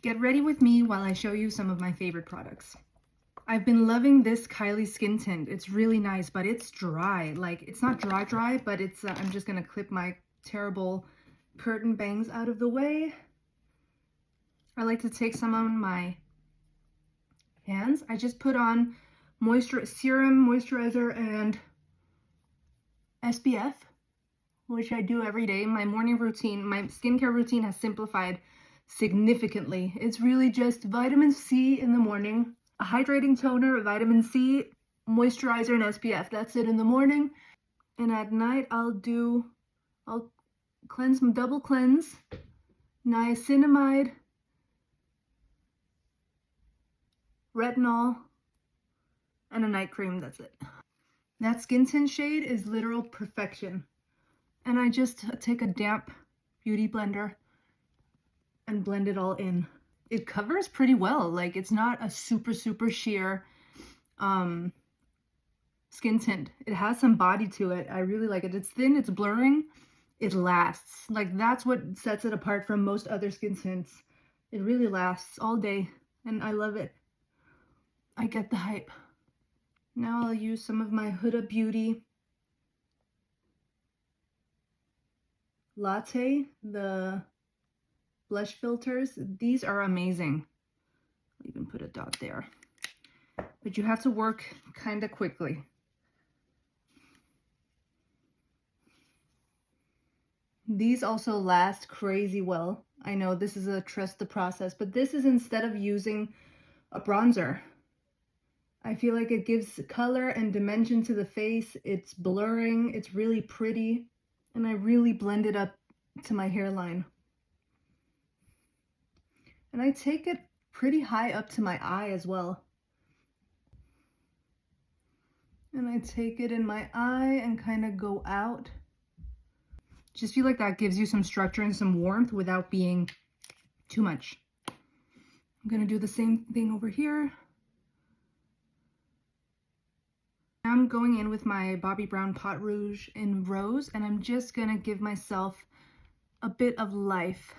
Get ready with me while I show you some of my favorite products. I've been loving this Kylie skin tint. It's really nice, but it's dry. Like, it's not dry, but it's, I'm just gonna clip my terrible curtain bangs out of the way. I like to take some on my hands. I just put on serum, moisturizer, and SPF, which I do every day. My morning routine, my skincare routine has simplified significantly. It's really just vitamin C in the morning, a hydrating toner, vitamin C, moisturizer, and SPF. That's it in the morning. And at night I'll cleanse, double cleanse, niacinamide, retinol, and a night cream. That's it. That skin tint shade is literal perfection. And I just take a damp beauty blender and blend it all in. It covers pretty well. Like, it's not a super sheer skin tint. It has some body to it. I really like it. It's thin, it's blurring, it lasts. Like, that's what sets it apart from most other skin tints. It really lasts all day, and I love it. I get the hype. Now I'll use some of my Huda Beauty Latte, the blush filters. These are amazing. I'll even put a dot there. But you have to work kind of quickly. These also last crazy well. I know this is a trust the process, but this is instead of using a bronzer. I feel like it gives color and dimension to the face. It's blurring, it's really pretty, and I really blend it up to my hairline. And I take it pretty high up to my eye as well. And I take it in my eye and kind of go out. Just feel like that gives you some structure and some warmth without being too much. I'm gonna do the same thing over here. I'm going in with my Bobbi Brown Pot Rouge in Rose, and I'm just gonna give myself a bit of life.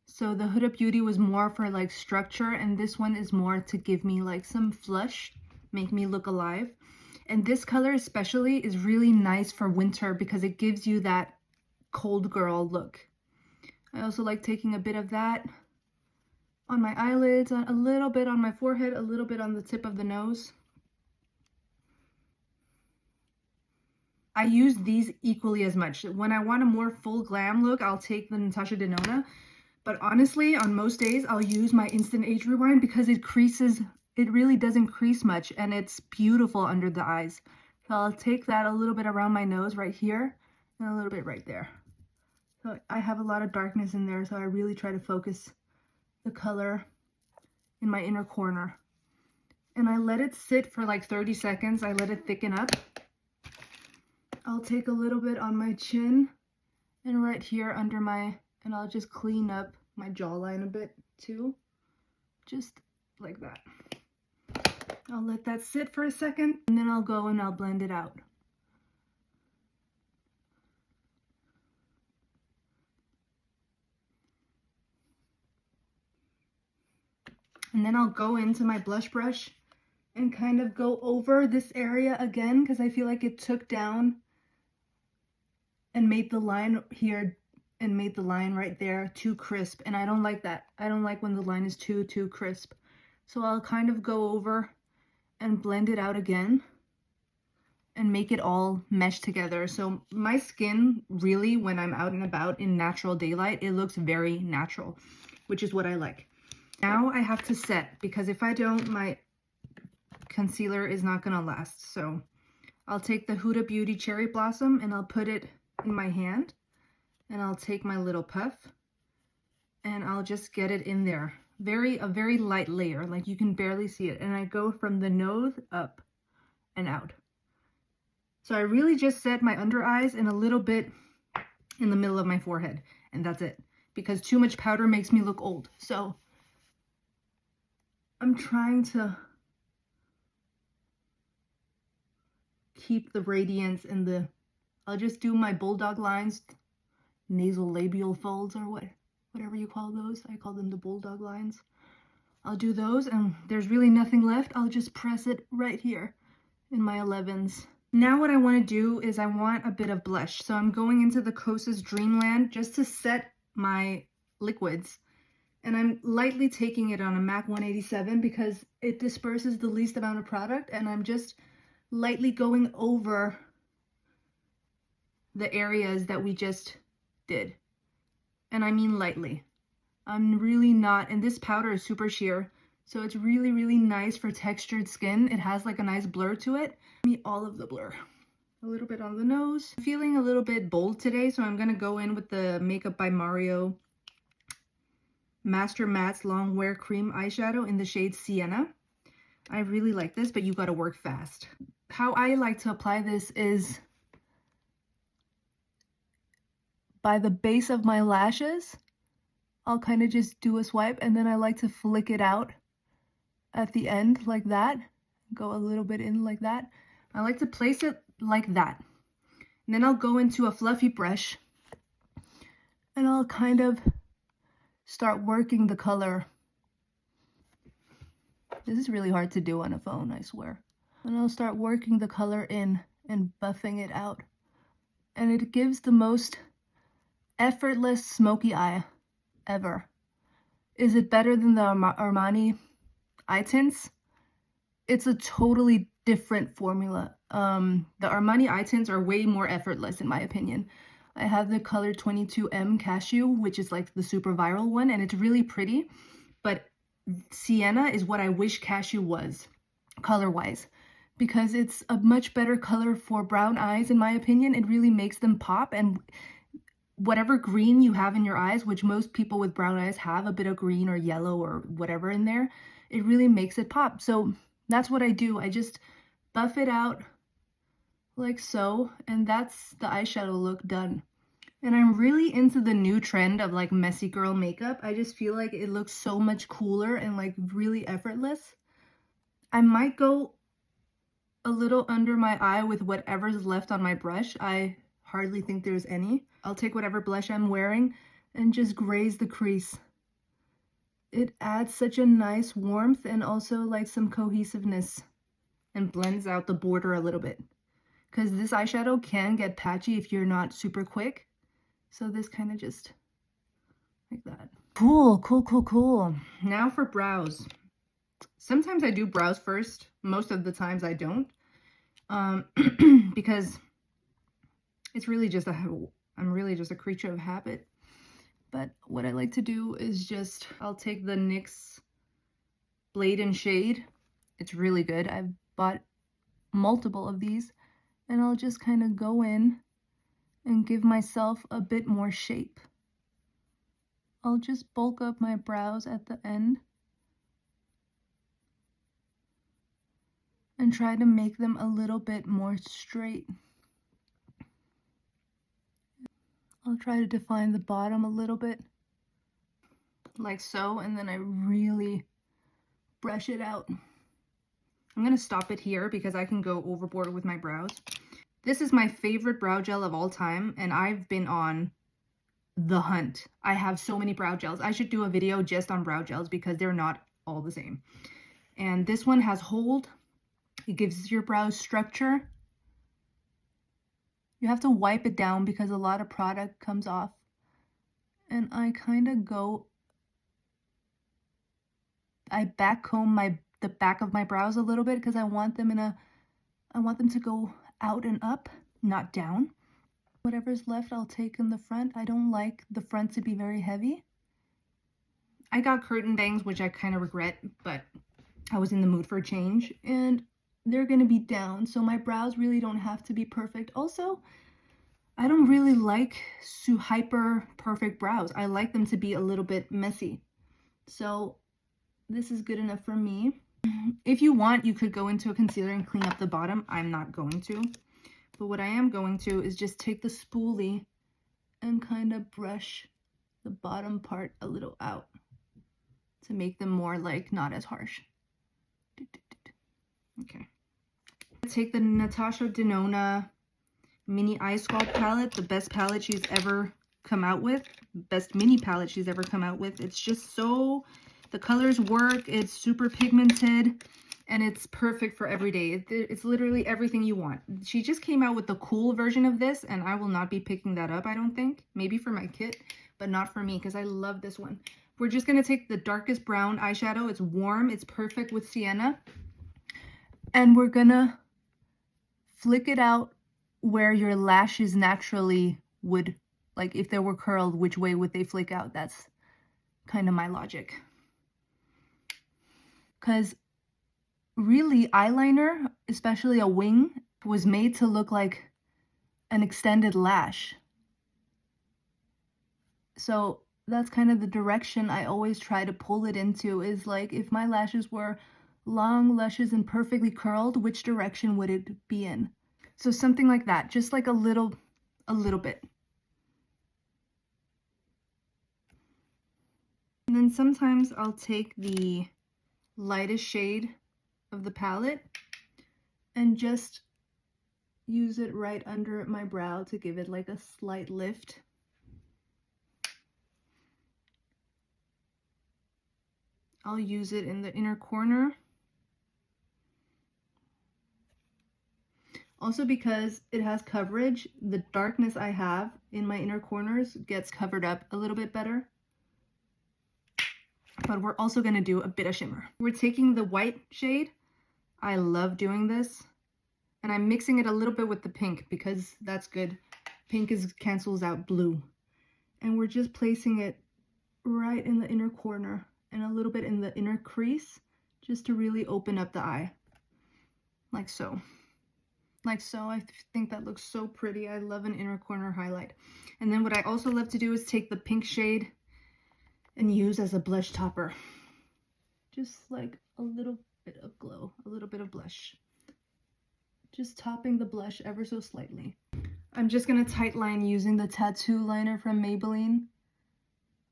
So the Huda Beauty was more for like structure, and this one is more to give me like some flush, make me look alive. And this color especially is really nice for winter because it gives you that cold girl look. I also like taking a bit of that on my eyelids, a little bit on my forehead, a little bit on the tip of the nose. I use these equally as much. When I want a more full glam look, I'll take the Natasha Denona. But honestly, on most days, I'll use my Instant Age Rewind because it creases, it really doesn't crease much, and it's beautiful under the eyes. So I'll take that a little bit around my nose right here and a little bit right there. So I have a lot of darkness in there, so I really try to focus the color in my inner corner. And I let it sit for like 30 seconds. I let it thicken up. I'll take a little bit on my chin and right here under my, and I'll just clean up my jawline a bit too. Just like that. I'll let that sit for a second, and then I'll go and I'll blend it out. And then I'll go into my blush brush and kind of go over this area again because I feel like it took down and made the line here and made the line right there too crisp, and I don't like that. I don't like when the line is too crisp. So I'll kind of go over and blend it out again and make it all mesh together. So my skin really, when I'm out and about in natural daylight, it looks very natural, which is what I like. Now I have to set, because if I don't, my concealer is not gonna last. So I'll take the Huda Beauty Cherry Blossom and I'll put it in my hand, and I'll take my little puff and I'll just get it in there. A very light layer, like you can barely see it. And I go from the nose up and out. So I really just set my under eyes and a little bit in the middle of my forehead, and that's it. Because too much powder makes me look old. So I'm trying to keep the radiance and I'll just do my bulldog lines nasal labial folds or whatever you call those. I call them the bulldog lines. I'll do those, and there's really nothing left. I'll just press it right here in my 11s. Now what I want to do is I want a bit of blush. So I'm going into the Kosas Dreamland just to set my liquids. And I'm lightly taking it on a MAC 187 because it disperses the least amount of product, and I'm just lightly going over the areas that we just did. And I mean lightly. I'm really not, and this powder is super sheer, so it's really, really nice for textured skin. It has like a nice blur to it. Give me all of the blur. A little bit on the nose. I'm feeling a little bit bold today, so I'm gonna go in with the Makeup by Mario Master Mattes Long Wear Cream Eyeshadow in the shade Sienna. I really like this, but you gotta work fast. How I like to apply this is by the base of my lashes. I'll kind of just do a swipe, and then I like to flick it out at the end like that. Go a little bit in like that. I like to place it like that. And then I'll go into a fluffy brush, and I'll kind of start working the color. This is really hard to do on a phone, I swear. And I'll start working the color in and buffing it out. And it gives the most effortless smoky eye ever. Is it better than the Armani eye tints? It's a totally different formula. The Armani eye tints are way more effortless in my opinion. I have the color 22M Cashew, which is like the super viral one, and it's really pretty, but Sienna is what I wish Cashew was color-wise, because it's a much better color for brown eyes in my opinion. It really makes them pop, and whatever green you have in your eyes, which most people with brown eyes have a bit of green or yellow or whatever in there, it really makes it pop. So that's what I do. I just buff it out like so, and that's the eyeshadow look done. And I'm really into the new trend of like messy girl makeup. I just feel like it looks so much cooler and like really effortless. I might go a little under my eye with whatever's left on my brush. I hardly think there's any. I'll take whatever blush I'm wearing and just graze the crease. It adds such a nice warmth and also like some cohesiveness and blends out the border a little bit. Because this eyeshadow can get patchy if you're not super quick. So this kind of just like that. Cool, cool, cool, cool. Now for brows. Sometimes I do brows first. Most of the times I don't. Because it's really just I'm really just a creature of habit. But what I like to do is just, I'll take the NYX Blade and Shade. It's really good. I've bought multiple of these. And I'll just kind of go in and give myself a bit more shape. I'll just bulk up my brows at the end and try to make them a little bit more straight. I'll try to define the bottom a little bit, like so, and then I really brush it out. I'm gonna stop it here because I can go overboard with my brows. This is my favorite brow gel of all time, and I've been on the hunt. I have so many brow gels. I should do a video just on brow gels because they're not all the same. And this one has hold. It gives your brows structure. You have to wipe it down because a lot of product comes off. And I kind of go, I back comb the back of my brows a little bit because I want them to go out and up, not down. Whatever's left, I'll take in the front. I don't like the front to be very heavy. I got curtain bangs, which I kind of regret, but I was in the mood for a change, and they're gonna be down, so my brows really don't have to be perfect. Also, I don't really like hyper perfect brows. I like them to be a little bit messy. So this is good enough for me. If you want, you could go into a concealer and clean up the bottom. I'm not going to. But what I am going to is just take the spoolie and kind of brush the bottom part a little out to make them more like not as harsh. Okay. Take the Natasha Denona Mini Eye Sculpt palette, the best palette she's ever come out with. Best mini palette she's ever come out with. It's just so, the colors work, it's super pigmented, and it's perfect for every day. It's literally everything you want. She just came out with the cool version of this, and I will not be picking that up, I don't think. Maybe for my kit, but not for me, because I love this one. We're just going to take the darkest brown eyeshadow. It's warm, it's perfect with sienna. And we're going to flick it out where your lashes naturally would, like if they were curled, which way would they flick out? That's kind of my logic. Because really, eyeliner, especially a wing, was made to look like an extended lash. So that's kind of the direction I always try to pull it into, is like if my lashes were long luscious and perfectly curled, which direction would it be in? So something like that, just like a little bit. And then sometimes I'll take the lightest shade of the palette and just use it right under my brow to give it like a slight lift. I'll use it in the inner corner. Also, because it has coverage, the darkness I have in my inner corners gets covered up a little bit better. But we're also going to do a bit of shimmer. We're taking the white shade. I love doing this. And I'm mixing it a little bit with the pink because that's good. Pink cancels out blue. And we're just placing it right in the inner corner and a little bit in the inner crease just to really open up the eye. Like so. Like so. I think that looks so pretty. I love an inner corner highlight. And then what I also love to do is take the pink shade and use as a blush topper. Just like a little bit of glow, a little bit of blush. Just topping the blush ever so slightly. I'm just gonna tight line using the tattoo liner from Maybelline.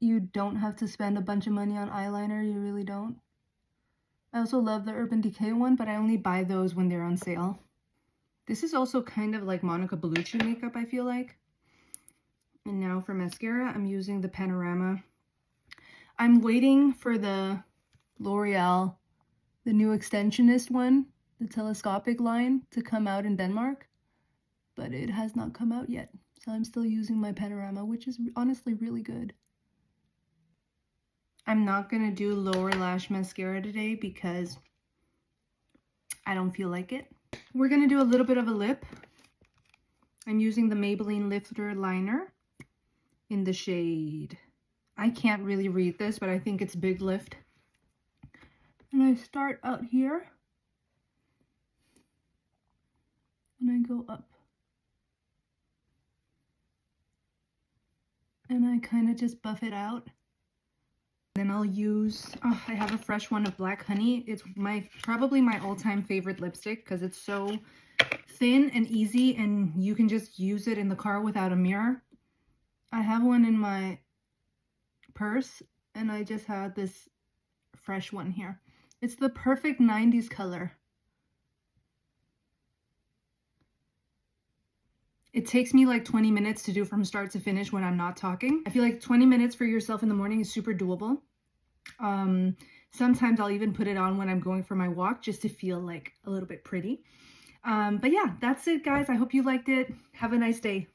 You don't have to spend a bunch of money on eyeliner, you really don't. I also love the Urban Decay one, but I only buy those when they're on sale. This is also kind of like Monica Bellucci makeup, I feel like. And now for mascara, I'm using the Panorama. I'm waiting for the L'Oreal, the new Extensionist one, the telescopic line, to come out in Denmark, but it has not come out yet. So I'm still using my Panorama, which is honestly really good. I'm not gonna do lower lash mascara today because I don't feel like it. We're gonna do a little bit of a lip. I'm using the Maybelline Lifter Liner in the shade, I can't really read this, but I think it's Big Lift. And I start out here and I go up. And I kind of just buff it out. Then I'll use, I have a fresh one of Black Honey. It's probably my all-time favorite lipstick because it's so thin and easy and you can just use it in the car without a mirror. I have one in my purse and I just had this fresh one here. It's the perfect 90s color. It takes me like 20 minutes to do from start to finish when I'm not talking. I feel like 20 minutes for yourself in the morning is super doable. Sometimes I'll even put it on when I'm going for my walk just to feel like a little bit pretty. But yeah, that's it, guys. I hope you liked it. Have a nice day.